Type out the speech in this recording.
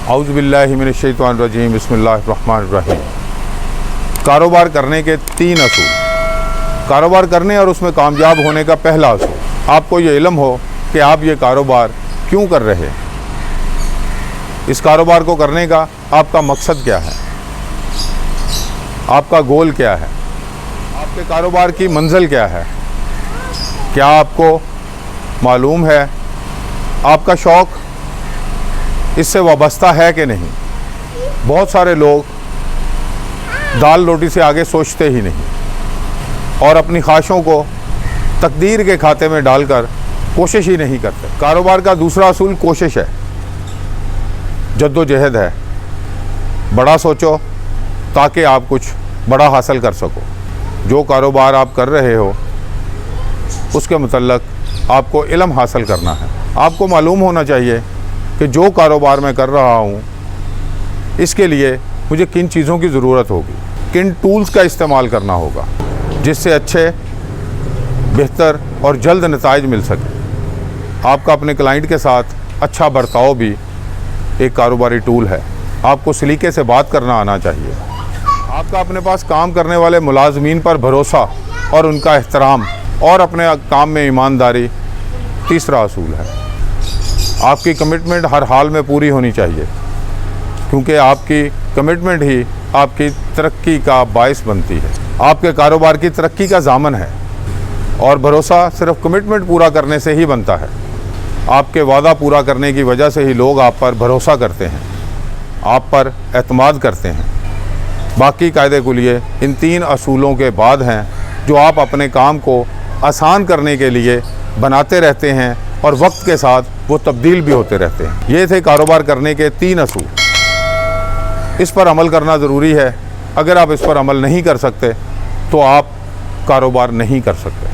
اعوذ باللہ من الشیطان الرجیم بسم اللہ الرحمن الرحیم۔ کاروبار کرنے کے 3 اصول۔ کاروبار کرنے اور اس میں کامیاب ہونے کا پہلا اصول، آپ کو یہ علم ہو کہ آپ یہ کاروبار کیوں کر رہے ہیں، اس کاروبار کو کرنے کا آپ کا مقصد کیا ہے، آپ کا گول کیا ہے، آپ کے کاروبار کی منزل کیا ہے، کیا آپ کو معلوم ہے آپ کا شوق اس سے وابستہ ہے کہ نہیں۔ بہت سارے لوگ دال روٹی سے آگے سوچتے ہی نہیں اور اپنی خواہشوں کو تقدیر کے کھاتے میں ڈال کر کوشش ہی نہیں کرتے۔ کاروبار کا دوسرا اصول کوشش ہے، جد و جہد ہے۔ بڑا سوچو تاکہ آپ کچھ بڑا حاصل کر سکو۔ جو کاروبار آپ کر رہے ہو اس کے متعلق آپ کو علم حاصل کرنا ہے۔ آپ کو معلوم ہونا چاہیے کہ جو کاروبار میں کر رہا ہوں اس کے لیے مجھے کن چیزوں کی ضرورت ہوگی، کن ٹولز کا استعمال کرنا ہوگا جس سے اچھے، بہتر اور جلد نتائج مل سکے۔ آپ کا اپنے کلائنٹ کے ساتھ اچھا برتاؤ بھی ایک کاروباری ٹول ہے۔ آپ کو سلیقے سے بات کرنا آنا چاہیے۔ آپ کا اپنے پاس کام کرنے والے ملازمین پر بھروسہ اور ان کا احترام اور اپنے کام میں ایمانداری تیسرا اصول ہے۔ آپ کی کمٹمنٹ ہر حال میں پوری ہونی چاہیے، کیونکہ آپ کی کمٹمنٹ ہی آپ کی ترقی کا باعث بنتی ہے، آپ کے کاروبار کی ترقی کا ضامن ہے، اور بھروسہ صرف کمٹمنٹ پورا کرنے سے ہی بنتا ہے۔ آپ کے وعدہ پورا کرنے کی وجہ سے ہی لوگ آپ پر بھروسہ کرتے ہیں، آپ پر اعتماد کرتے ہیں۔ باقی قاعدے کلیے ان 3 اصولوں کے بعد ہیں جو آپ اپنے کام کو آسان کرنے کے لیے بناتے رہتے ہیں اور وقت کے ساتھ وہ تبدیل بھی ہوتے رہتے ہیں۔ یہ تھے کاروبار کرنے کے 3 اصول۔ اس پر عمل کرنا ضروری ہے۔ اگر آپ اس پر عمل نہیں کر سکتے تو آپ کاروبار نہیں کر سکتے۔